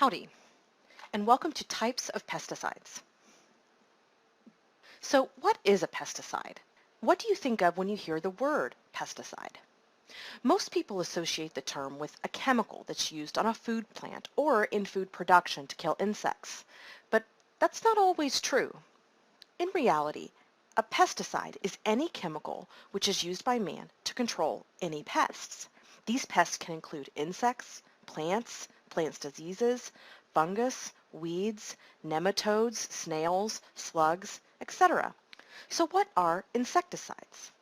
Howdy, and welcome to Types of Pesticides. So what is a pesticide? What do you think of when you hear the word pesticide? Most people associate the term with a chemical that's used on a food plant or in food production to kill insects, but that's not always true. In reality, a pesticide is any chemical which is used by man to control any pests. These pests can include insects, plants diseases, fungus, weeds, nematodes, snails, slugs, etc. So what are insecticides?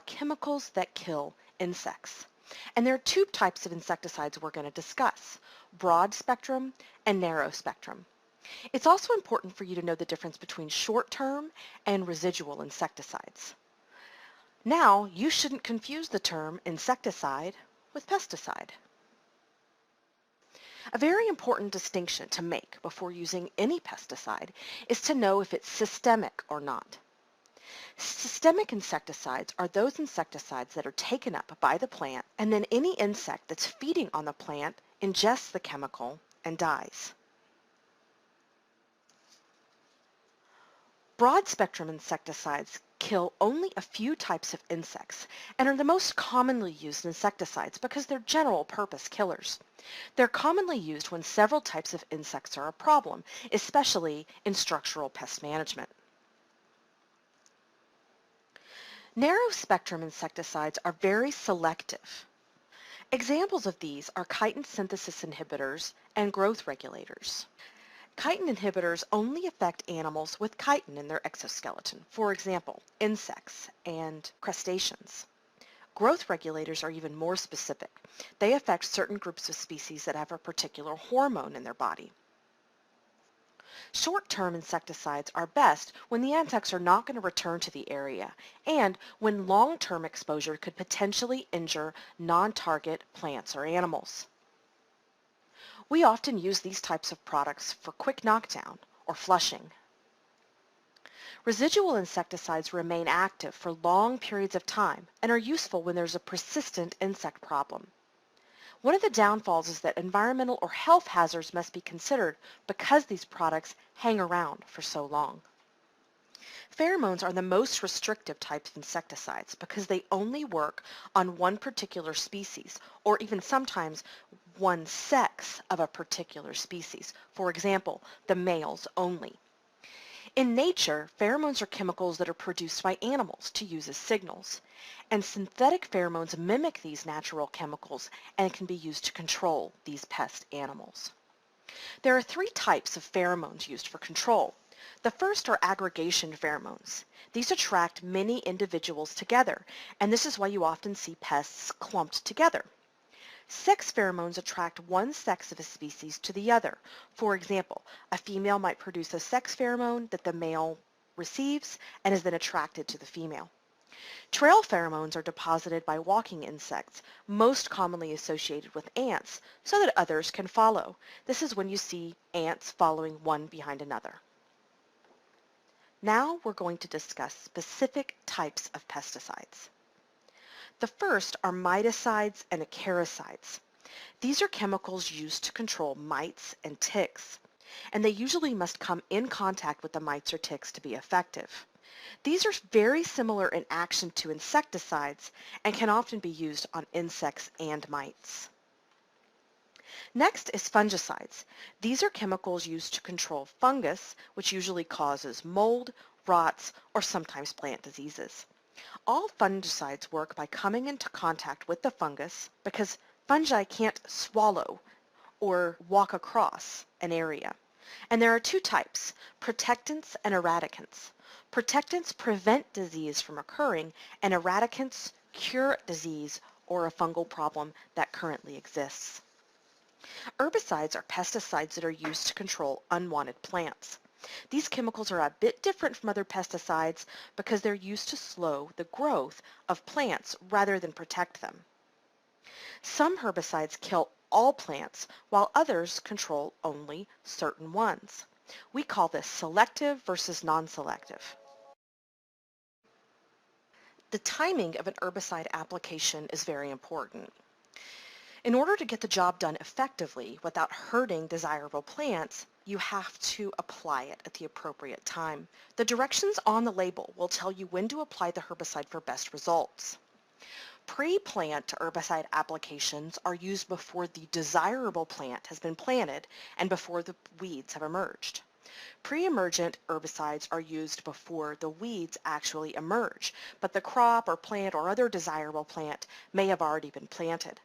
Chemicals that kill insects. And there are two types of insecticides we're going to discuss, broad spectrum and narrow spectrum. It's also important for you to know the difference between short-term and residual insecticides. Now, you shouldn't confuse the term insecticide with pesticide. A very important distinction to make before using any pesticide is to know if it's systemic or not. Systemic insecticides are those insecticides that are taken up by the plant and then any insect that's feeding on the plant ingests the chemical and dies. Broad-spectrum insecticides kill only a few types of insects and are the most commonly used insecticides because they're general-purpose killers. They're commonly used when several types of insects are a problem, especially in structural pest management. Narrow-spectrum insecticides are very selective. Examples of these are chitin synthesis inhibitors and growth regulators. Chitin inhibitors only affect animals with chitin in their exoskeleton, for example, insects and crustaceans. Growth regulators are even more specific. They affect certain groups of species that have a particular hormone in their body. Short-term insecticides are best when the insects are not going to return to the area and when long-term exposure could potentially injure non-target plants or animals. We often use these types of products for quick knockdown or flushing. Residual insecticides remain active for long periods of time and are useful when there's a persistent insect problem. One of the downfalls is that environmental or health hazards must be considered because these products hang around for so long. Pheromones are the most restrictive type of insecticides because they only work on one particular species or even sometimes one sex of a particular species. For example, the males only. In nature, pheromones are chemicals that are produced by animals to use as signals, and synthetic pheromones mimic these natural chemicals and can be used to control these pest animals. There are three types of pheromones used for control. The first are aggregation pheromones. These attract many individuals together, and this is why you often see pests clumped together. Sex pheromones attract one sex of a species to the other. For example, a female might produce a sex pheromone that the male receives and is then attracted to the female. Trail pheromones are deposited by walking insects, most commonly associated with ants, so that others can follow. This is when you see ants following one behind another. Now we're going to discuss specific types of pesticides. The first are miticides and acaricides. These are chemicals used to control mites and ticks, and they usually must come in contact with the mites or ticks to be effective. These are very similar in action to insecticides and can often be used on insects and mites. Next is fungicides. These are chemicals used to control fungus, which usually causes mold, rots, or sometimes plant diseases. All fungicides work by coming into contact with the fungus because fungi can't swallow or walk across an area. And there are two types, protectants and eradicants. Protectants prevent disease from occurring, and eradicants cure disease or a fungal problem that currently exists. Herbicides are pesticides that are used to control unwanted plants. These chemicals are a bit different from other pesticides because they're used to slow the growth of plants rather than protect them. Some herbicides kill all plants while others control only certain ones. We call this selective versus non-selective. The timing of an herbicide application is very important. In order to get the job done effectively without hurting desirable plants, you have to apply it at the appropriate time. The directions on the label will tell you when to apply the herbicide for best results. Pre-plant herbicide applications are used before the desirable plant has been planted and before the weeds have emerged. Pre-emergent herbicides are used before the weeds actually emerge, but the crop or plant or other desirable plant may have already been planted.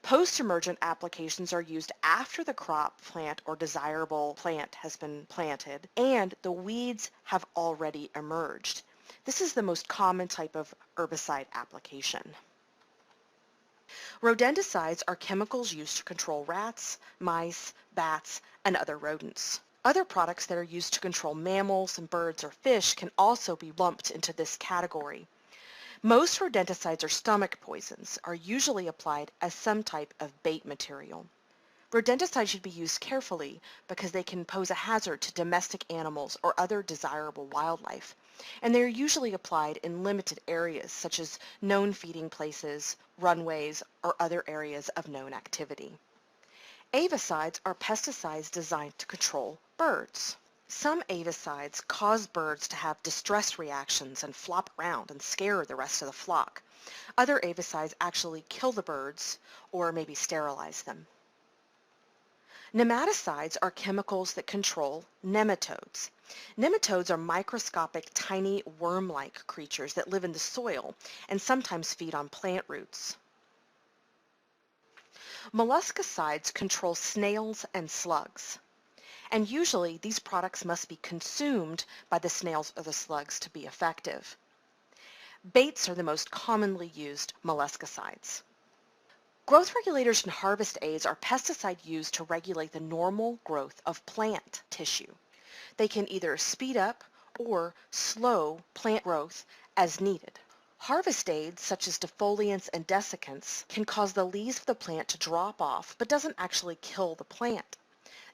Post-emergent applications are used after the crop, plant, or desirable plant has been planted and the weeds have already emerged. This is the most common type of herbicide application. Rodenticides are chemicals used to control rats, mice, bats, and other rodents. Other products that are used to control mammals and birds or fish can also be lumped into this category. Most rodenticides or stomach poisons are usually applied as some type of bait material. Rodenticides should be used carefully because they can pose a hazard to domestic animals or other desirable wildlife, and they are usually applied in limited areas such as known feeding places, runways, or other areas of known activity. Avicides are pesticides designed to control birds. Some avicides cause birds to have distress reactions and flop around and scare the rest of the flock. Other avicides actually kill the birds or maybe sterilize them. Nematicides are chemicals that control nematodes. Nematodes are microscopic, tiny worm-like creatures that live in the soil and sometimes feed on plant roots. Molluscicides control snails and slugs. And usually these products must be consumed by the snails or the slugs to be effective. Baits are the most commonly used molluscicides. Growth regulators and harvest aids are pesticides used to regulate the normal growth of plant tissue. They can either speed up or slow plant growth as needed. Harvest aids such as defoliants and desiccants can cause the leaves of the plant to drop off but doesn't actually kill the plant.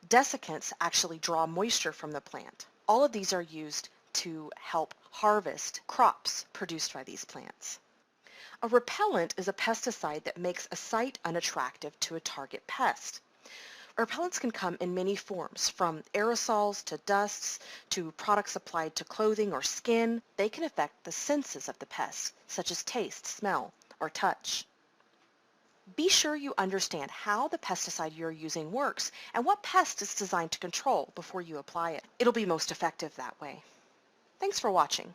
Desiccants actually draw moisture from the plant. All of these are used to help harvest crops produced by these plants. A repellent is a pesticide that makes a site unattractive to a target pest. Repellents can come in many forms, from aerosols to dusts to products applied to clothing or skin. They can affect the senses of the pest, such as taste, smell, or touch. Be sure you understand how the pesticide you're using works and what pest it's designed to control before you apply it. It'll be most effective that way. Thanks for watching.